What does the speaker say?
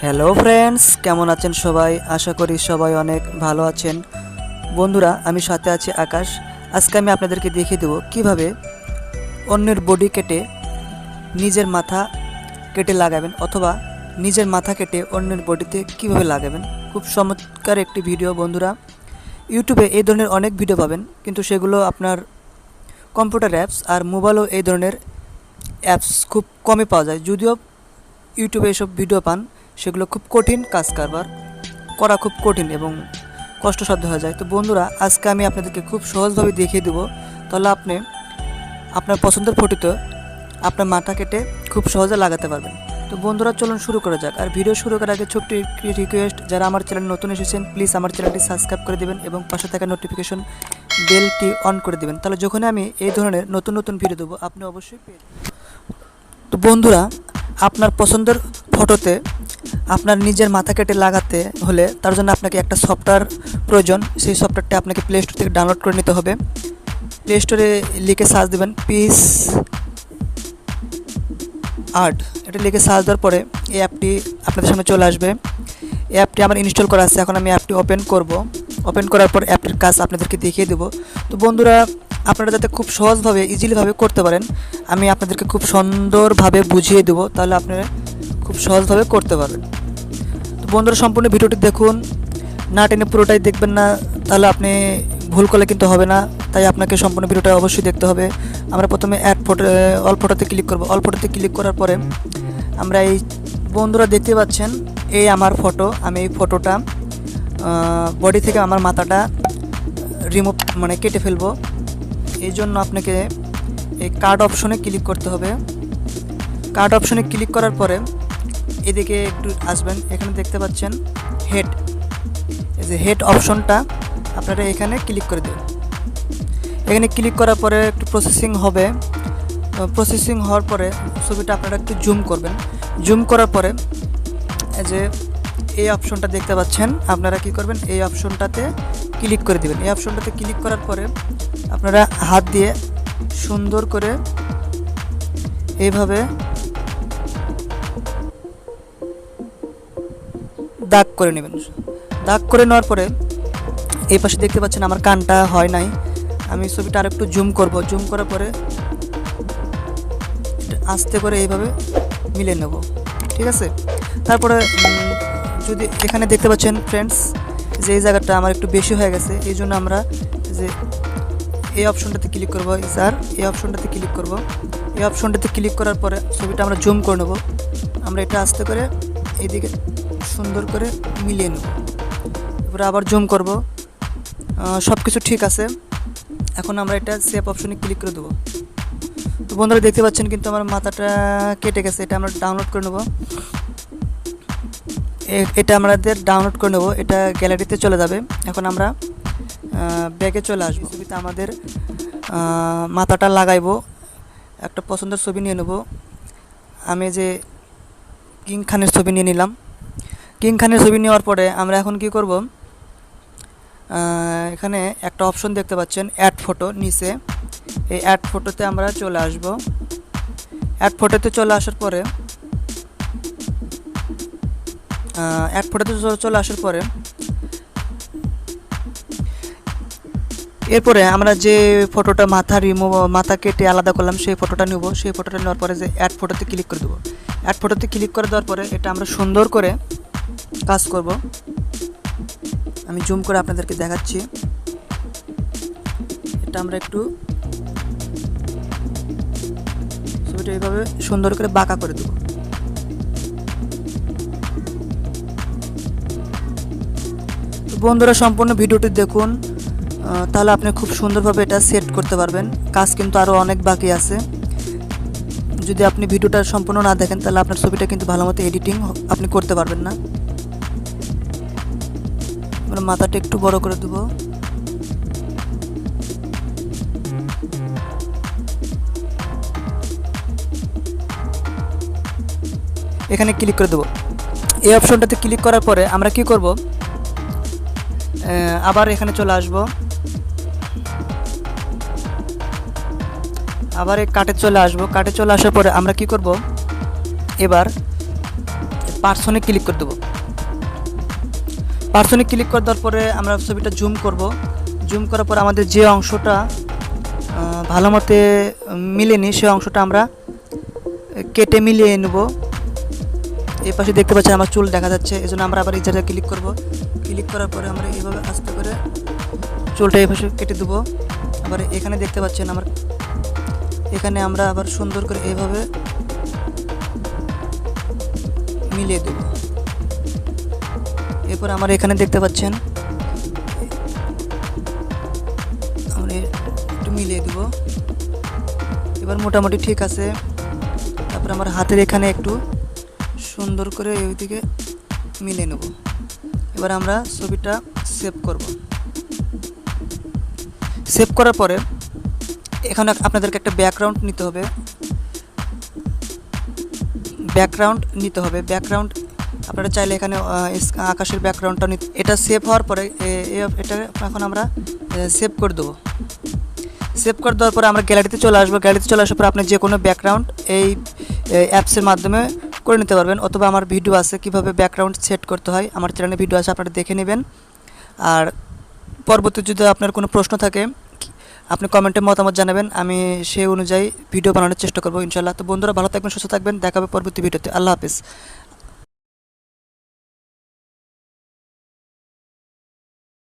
Hello friends, কেমন আছেন সবাই? আশা করি সবাই অনেক ভালো আছেন। বন্ধুরা, আমি সাথে আছি আকাশ। আজকে আমি আপনাদেরকে দেখিয়ে দেবো কিভাবে অন্যের বডি কেটে নিজের মাথা কেটে লাগাবেন, অথবা নিজের মাথা কেটে অন্যের বডিতে কিভাবে লাগাবেন। খুব চমৎকার একটি ভিডিও বন্ধুরা। ইউটিউবে এই ধরনের অনেক ভিডিও পাবেন, কিন্তু সেগুলো আপনার কম্পিউটার অ্যাপস আর মোবাইলও এই ধরনের অ্যাপস খুব কমই পাওয়া যায়। যদিও ইউটিউবে এসব ভিডিও পান, সেগুলো খুব কঠিন কাজ কারবার করা, খুব কঠিন এবং কষ্টসাধ্য হয়ে যায়। তো বন্ধুরা, আজকে আমি আপনাদেরকে খুব সহজভাবে দেখিয়ে দেবো, তাহলে আপনি আপনার পছন্দের ফটোতে আপনার মাথা কেটে খুব সহজে লাগাতে পারবেন। তো বন্ধুরা, চলুন শুরু করা যাক। আর ভিডিও শুরু করার আগে ছোট্ট একটি রিকোয়েস্ট, যারা আমার চ্যানেল নতুন এসেছেন প্লিজ আমার চ্যানেলটি সাবস্ক্রাইব করে দেবেন এবং পাশে থাকা নোটিফিকেশন বেলটি অন করে দেবেন, তাহলে যখন আমি এই ধরনের নতুন নতুন ভিডিও দেবো আপনি অবশ্যই পেয়ে যাবেন। তো বন্ধুরা, আপনার পছন্দের ফটোতে আপনার নিজের মাথা কেটে লাগাতে হলে তার জন্য আপনাকে একটা সফটওয়্যার প্রয়োজন। সেই সফটওয়্যারটি আপনাকে প্লে স্টোর থেকে ডাউনলোড করে নিতে হবে। প্লে স্টোরে লিখে সার্চ দেবেন picsArt। এটা লিখে সার্চ দেওয়ার পরে এই অ্যাপটি আপনাদের সামনে চলে আসবে। এই অ্যাপটি আমার ইনস্টল করা আছে। এখন আমি অ্যাপটি ওপেন করব। ওপেন করার পর অ্যাপটির কাজ আপনাদেরকে দেখিয়ে দেবো। তো বন্ধুরা, আপনারা যাতে খুব সহজভাবে ইজিলিভাবে করতে পারেন, আমি আপনাদেরকে খুব সুন্দরভাবে বুঝিয়ে দেবো, তাহলে আপনারা খুব সহজভাবে করতে পারবেন। তো বন্ধুরা, সম্পূর্ণ ভিডিওটি দেখুন, না টেনে পুরোটাই দেখবেন না, তাহলে আপনি ভুল করলে কিন্তু হবে না। তাই আপনাকে সম্পূর্ণ ভিডিওটা অবশ্যই দেখতে হবে। আমরা প্রথমে অল ফটোতে ক্লিক করব। অল ফটোতে ক্লিক করার পরে আমরা এই বন্ধুরা দেখতে পাচ্ছেন, এই আমার ফটো। আমি এই ফটোটা বডি থেকে আমার মাথাটা রিমুভ কেটে ফেলবো। এই জন্য আপনাকে এই কার্ড অপশনে ক্লিক করতে হবে। কার্ড অপশনে ক্লিক করার পরে এদিকে একটু আসবেন, এখানে দেখতে পাচ্ছেন হেড। এই যে হেড অপশনটা আপনারা এখানে ক্লিক করে দেবেন। এখানে ক্লিক করার পরে একটু প্রসেসিং হবে। প্রসেসিং হওয়ার পরে ছবিটা আপনারা একটু জুম করবেন। জুম করার পরে এই যে এই অপশনটা দেখতে পাচ্ছেন, আপনারা কি করবেন, এই অপশনটাতে ক্লিক করে দেবেন। এই অপশনটাতে ক্লিক করার পরে আপনারা হাত দিয়ে সুন্দর করে এইভাবে দাগ করে নেবেন। দাগ করে নেওয়ার পরে এই পাশে দেখতে পাচ্ছেন আমার কানটা হয় নাই। আমি ছবিটা আর একটু জুম করব। জুম করার পরে আস্তে করে এইভাবে মিলিয়ে নেব, ঠিক আছে। তারপরে যদি এখানে দেখতে পাচ্ছেন ফ্রেন্ডস, যে এই জায়গাটা আমার একটু বেশি হয়ে গেছে, এই জন্য আমরা যে এই অপশনটাতে ক্লিক করব। স্যার, এই অপশনটাতে ক্লিক করব। এই অপশনটাতে ক্লিক করার পরে ছবিটা আমরা জুম করে নেব। আমরা এটা আস্তে করে এইদিকে সুন্দর করে মিলিয়ে নেব। এরপরে আবার জুম করব। সব কিছু ঠিক আছে। এখন আমরা এটা সেভ অপশনে ক্লিক করে দেবো। তো বন্ধুরা, দেখতে পাচ্ছেন কিন্তু আমার মাথাটা কেটে গেছে। এটা আমরা ডাউনলোড করে নেব। এটা আমাদের ডাউনলোড করে নেব। এটা গ্যালারিতে চলে যাবে। এখন আমরা ব্যাগে চলে আসবো। ছবিতে আমাদের মাথাটা লাগাইবো। একটা পছন্দের ছবি নিয়ে নেব। আমি যে কিং খানের ছবি নিয়ে নিলাম। কিং খানের ছবি নেওয়ার পরে আমরা এখন কি করব, এখানে একটা অপশন দেখতে পাচ্ছেন অ্যাড ফটো নিচে। এই অ্যাড ফটোতে আমরা চলে আসব। অ্যাড ফটোতে চলে আসার পরে এরপরে আমরা যে ফটোটা মাথা কেটে আলাদা করলাম সেই ফটোটা নেব। সেই ফটোটা নেওয়ার পরে যে অ্যাড ফটোতে ক্লিক করে দেবো। অ্যাড ফটোতে ক্লিক করে দেওয়ার পরে এটা আমরা সুন্দর করে কাজ করব। আমি জুম করে আপনাদেরকে দেখাচ্ছি। এটা আমরা একটু ছবিটা এইভাবে সুন্দর করে বাঁকা করে দেব। তো বন্ধুরা, সম্পূর্ণ ভিডিওটি দেখুন, তাহলে আপনি খুব সুন্দরভাবে এটা সেট করতে পারবেন। কাজ কিন্তু আরও অনেক বাকি আছে। যদি আপনি ভিডিওটা সম্পূর্ণ না দেখেন, তাহলে আপনার ছবিটা কিন্তু ভালো মতো এডিটিং আপনি করতে পারবেন না। আমরা মাথাটা একটু বড় করে দেব। এখানে ক্লিক করে দেব। এই অপশনটাতে ক্লিক করার পরে আমরা কি করব, আবার এখানে চলে আসব। আবার এই কাটে চলে আসব। কাটে চলে আসার পরে আমরা কি করব, এবার পার্সনে ক্লিক করে দেবো। পার্সনে ক্লিক করে দেওয়ার পরে আমরা ছবিটা জুম করব। জুম করার পর আমাদের যে অংশটা ভালো মতে মিলেনি সেই অংশটা আমরা কেটে মিলিয়ে নেব। এই পাশে দেখতে পাচ্ছেন আমার চুল দেখা যাচ্ছে, এই জন্য আমরা আবার এই জায়গায় ক্লিক করব। ক্লিক করার পরে আমরা এইভাবে আস্তে করে চুলটা এই পাশে কেটে দেবো। আবার এখানে দেখতে পাচ্ছেন আমার এখানে আমরা আবার সুন্দর করে এইভাবে মিলিয়ে দেব। এরপর আমরা এখানে দেখতে পাচ্ছেন আমরা একটু মিলিয়ে দেব। এবার মোটামুটি ঠিক আছে। তারপর আমার হাতের এখানে একটু সুন্দর করে ওইদিকে মিলিয়ে নেব। এবার আমরা ছবিটা সেভ করব। সেভ করার পরে এখানে আপনাদেরকে একটা ব্যাকগ্রাউন্ড নিতে হবে। ব্যাকগ্রাউন্ড আপনারা চাইলে এখানে আকাশের ব্যাকগ্রাউন্ডটা এটা সেভ হওয়ার পরে এটা এখন আমরা সেভ করে দেবো। সেভ করে দেওয়ার পরে আমরা গ্যালারিতে চলে আসবো। গ্যালারিতে চলে আসার পর আপনি যে কোনো ব্যাকগ্রাউন্ড এই অ্যাপসের মাধ্যমে করে নিতে পারবেন, অথবা আমার ভিডিও আছে কীভাবে ব্যাকগ্রাউন্ড সেট করতে হয়, আমার চ্যানেলে ভিডিও আছে, আপনারা দেখে নেবেন। আর পরবর্তী যদি আপনার কোনো প্রশ্ন থাকে আপনি কমেন্টে মতামত জানাবেন, আমি সেই অনুযায়ী ভিডিও বানানোর চেষ্টা করবো ইনশাআল্লাহ। তো বন্ধুরা ভালো থাকবেন, সুস্থ থাকবেন, দেখা হবে পরবর্তী ভিডিওতে। আল্লাহ হাফেজ।